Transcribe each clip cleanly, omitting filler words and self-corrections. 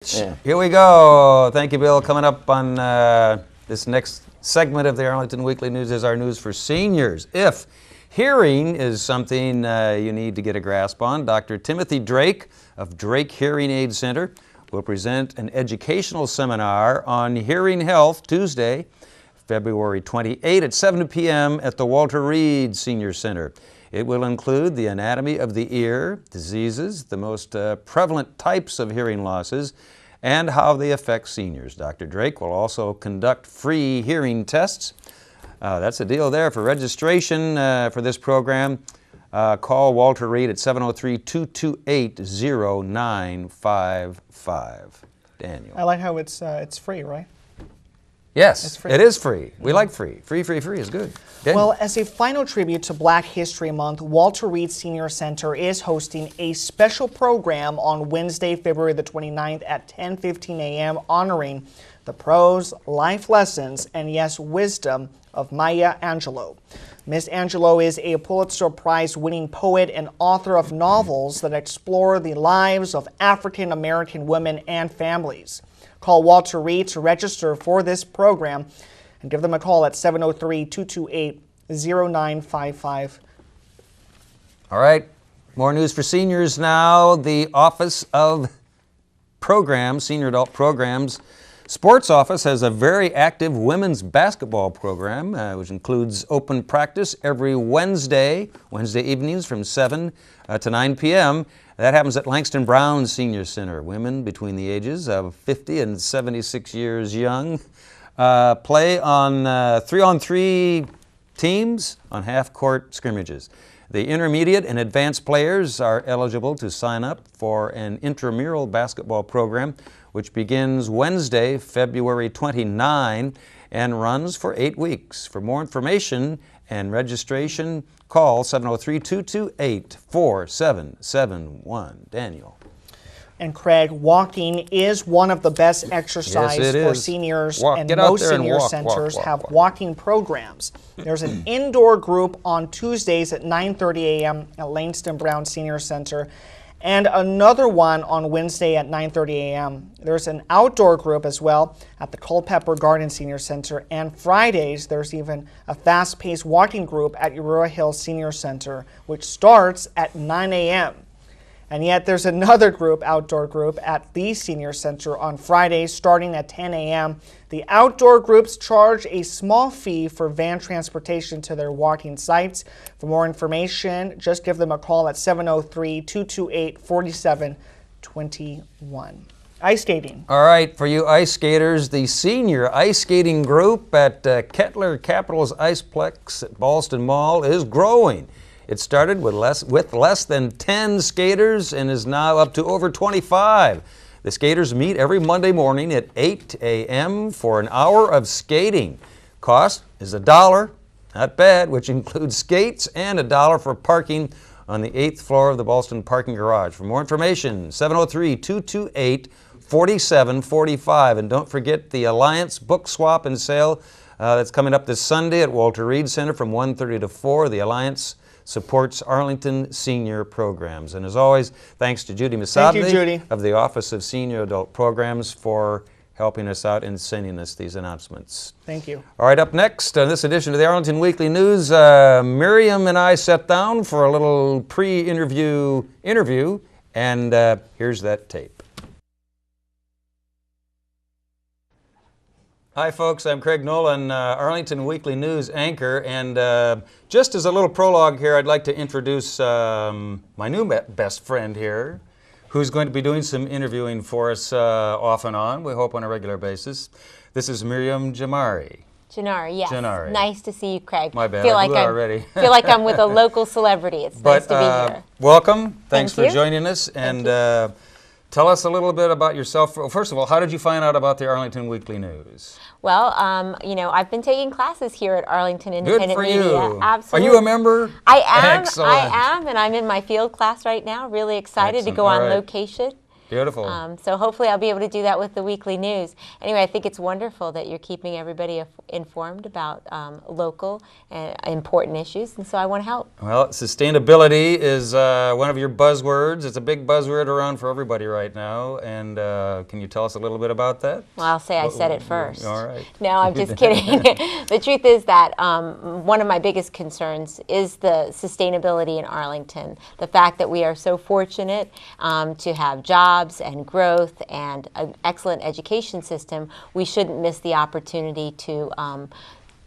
Yeah. Here we go. Thank you, Bill. Coming up on this next segment of the Arlington Weekly News is our news for seniors. If hearing is something you need to get a grasp on, Dr. Timothy Drake of Drake Hearing Aid Center will present an educational seminar on hearing health Tuesday, February 28 at 7 p.m. at the Walter Reed Senior Center. It will include the anatomy of the ear, diseases, the most prevalent types of hearing losses, and how they affect seniors. Dr. Drake will also conduct free hearing tests. That's the deal there. For registration for this program, call Walter Reed at 703-228-0955. Daniel. I like how it's free, right? Yes, it is free. We like free. Free is good. Daniel. Well, as a final tribute to Black History Month, Walter Reed Senior Center is hosting a special program on Wednesday, February the 29th at 10:15 a.m. honoring the prose, life lessons, and yes, wisdom of Maya Angelou. Miss Angelou is a Pulitzer Prize-winning poet and author of novels that explore the lives of African American women and families. Call Walter Reed to register for this program and give them a call at 703-228-0955. All right, more news for seniors now. The Office of Programs, Senior Adult Programs, Sports Office has a very active women's basketball program, which includes open practice every Wednesday evenings from 7 to 9 p.m. That happens at Langston Brown Senior Center. Women between the ages of 50 and 76 years young play on 3-on-3 teams on half-court scrimmages. The intermediate and advanced players are eligible to sign up for an intramural basketball program, which begins Wednesday, February 29, and runs for 8 weeks. For more information and registration, call 703-228-4771. Daniel. And Craig, walking is one of the best exercises for seniors, and most senior centers have walking programs. There's an indoor group on Tuesdays at 9:30 a.m. at Langston Brown Senior Center, and another one on Wednesday at 9:30 a.m. There's an outdoor group as well at the Culpeper Garden Senior Center, and Fridays there's even a fast-paced walking group at Aurora Hill Senior Center, which starts at 9 a.m. And yet there's another group, outdoor group, at the Senior Center on Fridays starting at 10 a.m. The outdoor groups charge a small fee for van transportation to their walking sites. For more information, just give them a call at 703-228-4721. Ice skating. All right, for you ice skaters, the senior ice skating group at Kettler Capitals Iceplex at Ballston Mall is growing. It started with less than 10 skaters and is now up to over 25. The skaters meet every Monday morning at 8 a.m. for an hour of skating. Cost is $1, not bad, which includes skates and $1 for parking on the 8th floor of the Ballston parking garage. For more information, 703-228-4745. And don't forget the Alliance Book Swap and Sale that's coming up this Sunday at Walter Reed Center from 1:30 to 4. The Alliance supports Arlington senior programs. And as always, thanks to Judy Masabni of the Office of Senior Adult Programs for helping us out and sending us these announcements. Thank you. All right, up next on this edition of the Arlington Weekly News, Miriam and I sat down for a little pre-interview and here's that tape. Hi folks, I'm Craig Nolan, Arlington Weekly News anchor, and just as a little prologue here, I'd like to introduce my new best friend here, who's going to be doing some interviewing for us off and on, we hope on a regular basis. This is Miriam Jamari. Janari, yes. Janari. Nice to see you, Craig. My bad, I blew already. Feel like I'm with a local celebrity. It's nice to be here. Welcome, thanks for you. joining us, and tell us a little bit about yourself. First of all, how did you find out about the Arlington Weekly News? Well, you know, I've been taking classes here at Arlington Independent Media. Good for you. Absolutely. Are you a member? I am. Excellent. I am, and I'm in my field class right now. Really excited to go on location. Beautiful. So hopefully I'll be able to do that with the weekly news. Anyway, I think it's wonderful that you're keeping everybody informed about local and important issues, and so I want to help. Well, sustainability is one of your buzzwords. It's a big buzzword around for everybody right now, and can you tell us a little bit about that? Well, I'll say I said it first. All right. No, I'm just kidding. The truth is that one of my biggest concerns is the sustainability in Arlington. The fact that we are so fortunate to have jobs and growth and an excellent education system, we shouldn't miss the opportunity to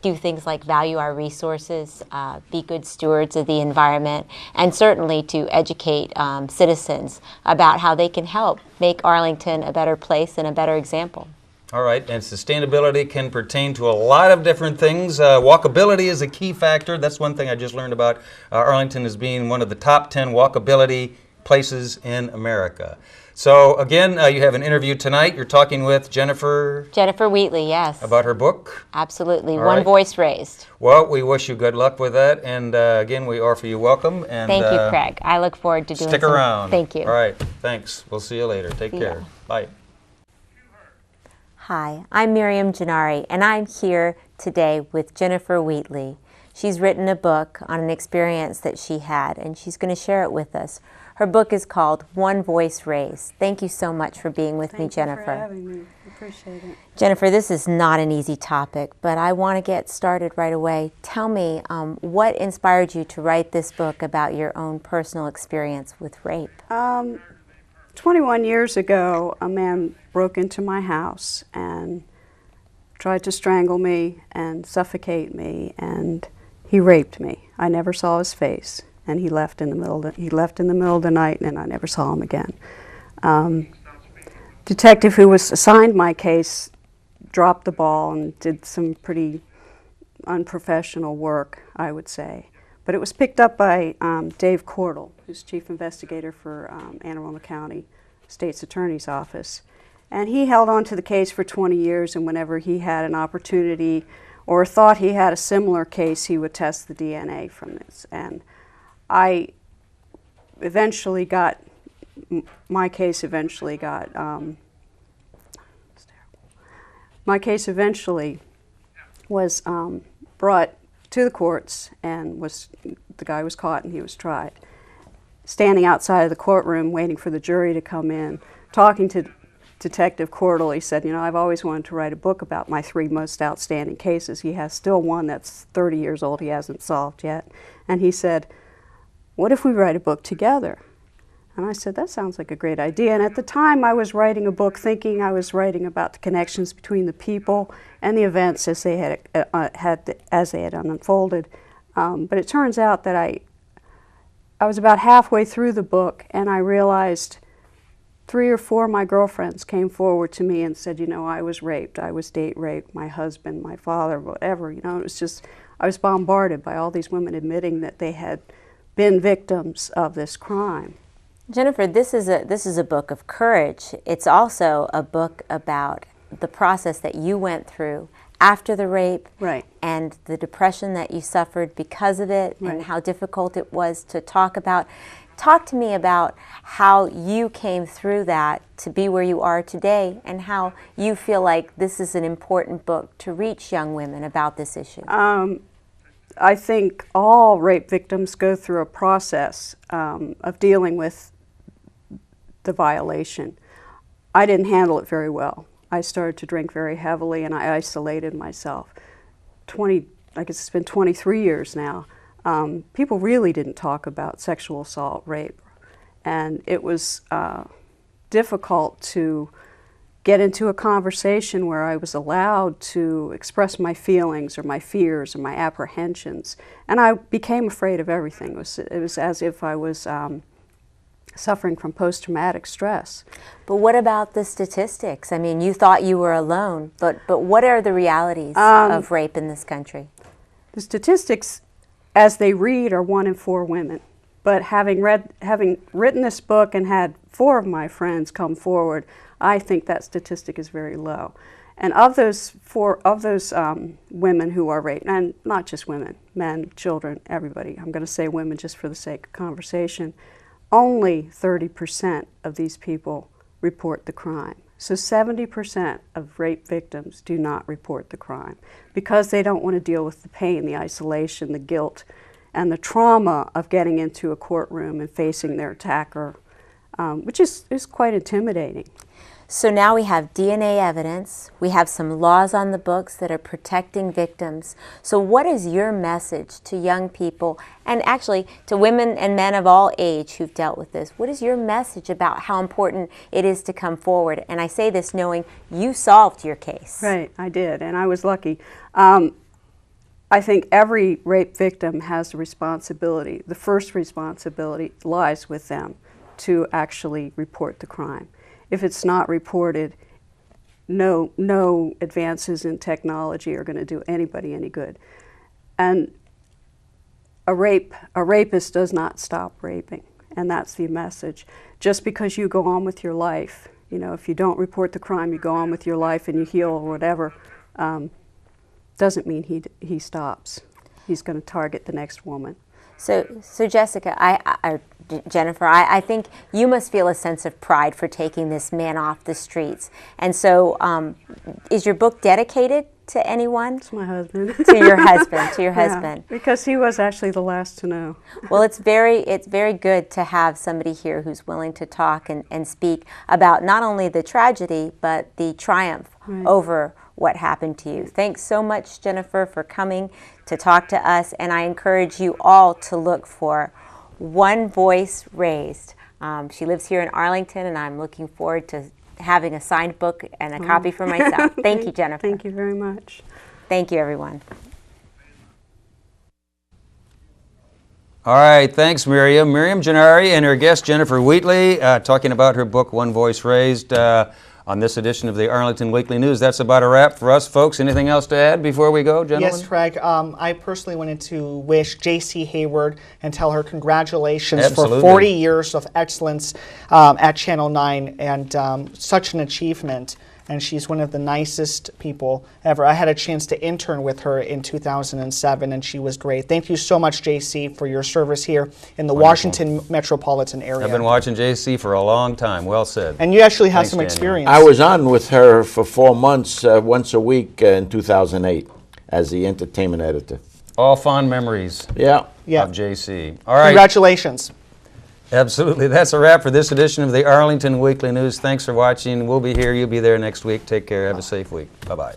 do things like value our resources, be good stewards of the environment, and certainly to educate citizens about how they can help make Arlington a better place and a better example. All right, and sustainability can pertain to a lot of different things. Walkability is a key factor. That's one thing I just learned about Arlington as being one of the top 10 walkability places in America. So again, you have an interview tonight. You're talking with Jennifer Wheatley, yes. About her book? Absolutely. All One right. Voice Raised. Well, we wish you good luck with that. And again, we offer you welcome. And thank you, Craig. I look forward to doing Stick around. Thank you. All right. Thanks. We'll see you later. Take care. Bye. Hi, I'm Miriam Jamari, and I'm here today with Jennifer Wheatley. She's written a book on an experience that she had, and she's going to share it with us. Her book is called One Voice Raised. Thank you so much for being with me, Jennifer. Thank you for having me. I appreciate it. Jennifer, this is not an easy topic, but I want to get started right away. Tell me, what inspired you to write this book about your own personal experience with rape? 21 years ago, a man broke into my house and tried to strangle me and suffocate me, and he raped me. I never saw his face, and he left in the middle of the night, and I never saw him again. Detective who was assigned my case dropped the ball and did some pretty unprofessional work, I would say. But it was picked up by Dave Cordell, who's chief investigator for Anne Arundel County State's Attorney's Office. And he held on to the case for 20 years, and whenever he had an opportunity or thought he had a similar case, he would test the DNA from this. And I eventually got, my case eventually was brought to the courts, and the guy was caught and he was tried. Standing outside of the courtroom waiting for the jury to come in, talking to Detective Cordell, he said, you know, I've always wanted to write a book about my 3 most outstanding cases. He has still one that's 30 years old he hasn't solved yet. And he said, what if we write a book together? And I said, that sounds like a great idea. And at the time I was writing a book thinking I was writing about the connections between the people and the events as they had unfolded. But it turns out that I was about halfway through the book, and I realized 3 or 4 of my girlfriends came forward to me and said, you know, I was raped, I was date raped, my husband, my father, whatever. You know, it was just, I was bombarded by all these women admitting that they had been victims of this crime. Jennifer, this is a book of courage. It's also a book about the process that you went through after the rape, right, and the depression that you suffered because of it, right, and how difficult it was to talk about. Talk to me about how you came through that to be where you are today, and how you feel like this is an important book to reach young women about this issue. I think all rape victims go through a process of dealing with the violation. I didn't handle it very well. I started to drink very heavily, and I isolated myself. I guess it's been 23 years now. People really didn't talk about sexual assault, rape, and it was difficult to get into a conversation where I was allowed to express my feelings or my fears or my apprehensions. And I became afraid of everything. It was as if I was suffering from post-traumatic stress. But what about the statistics? I mean, you thought you were alone, but what are the realities of rape in this country? The statistics, as they read, are 1 in 4 women. But having written this book and had 4 of my friends come forward, I think that statistic is very low. And of those women who are raped, and not just women, men, children, everybody, I'm going to say women just for the sake of conversation, only 30% of these people report the crime. So 70% of rape victims do not report the crime because they don't want to deal with the pain, the isolation, the guilt, and the trauma of getting into a courtroom and facing their attacker, which is quite intimidating. So now we have DNA evidence, we have some laws on the books that are protecting victims. So what is your message to young people, and actually to women and men of all age who've dealt with this? What is your message about how important it is to come forward? And I say this knowing you solved your case. Right, I did, and I was lucky. I think every rape victim has a responsibility. The first responsibility lies with them to actually report the crime. If it's not reported, no advances in technology are going to do anybody any good. And a rapist does not stop raping, and that's the message. Just because you go on with your life, you know, if you don't report the crime, you go on with your life and you heal or whatever, doesn't mean he stops. He's going to target the next woman. So Jessica, Jennifer, I think you must feel a sense of pride for taking this man off the streets. And so, is your book dedicated to anyone? To my husband. To your husband. To your husband. Yeah, because he was actually the last to know. Well, it's very good to have somebody here who's willing to talk and speak about not only the tragedy but the triumph over what happened to you. Thanks so much, Jennifer, for coming to talk to us, and I encourage you all to look for One Voice Raised. She lives here in Arlington, and I'm looking forward to having a signed book and a copy for myself. Thank you, Jennifer. Thank you very much. Thank you, everyone. All right, thanks, Miriam. Miriam Jamari and her guest, Jennifer Wiley, talking about her book, One Voice Raised, on this edition of the Arlington Weekly News. That's about a wrap for us, folks. Anything else to add before we go, gentlemen? Yes, Craig. I personally wanted to wish J.C. Hayward and tell her congratulations for 40 years of excellence at Channel 9, and such an achievement. And she's one of the nicest people ever. I had a chance to intern with her in 2007, and she was great. Thank you so much, JC, for your service here in the Washington metropolitan area. I've been watching JC for a long time. Well said. And you actually have some experience. I was on with her for 4 months, once a week in 2008 as the entertainment editor. All fond memories of JC. All right. Congratulations. Absolutely. That's a wrap for this edition of the Arlington Weekly News. Thanks for watching. We'll be here. You'll be there next week. Take care. Have a safe week. Bye-bye.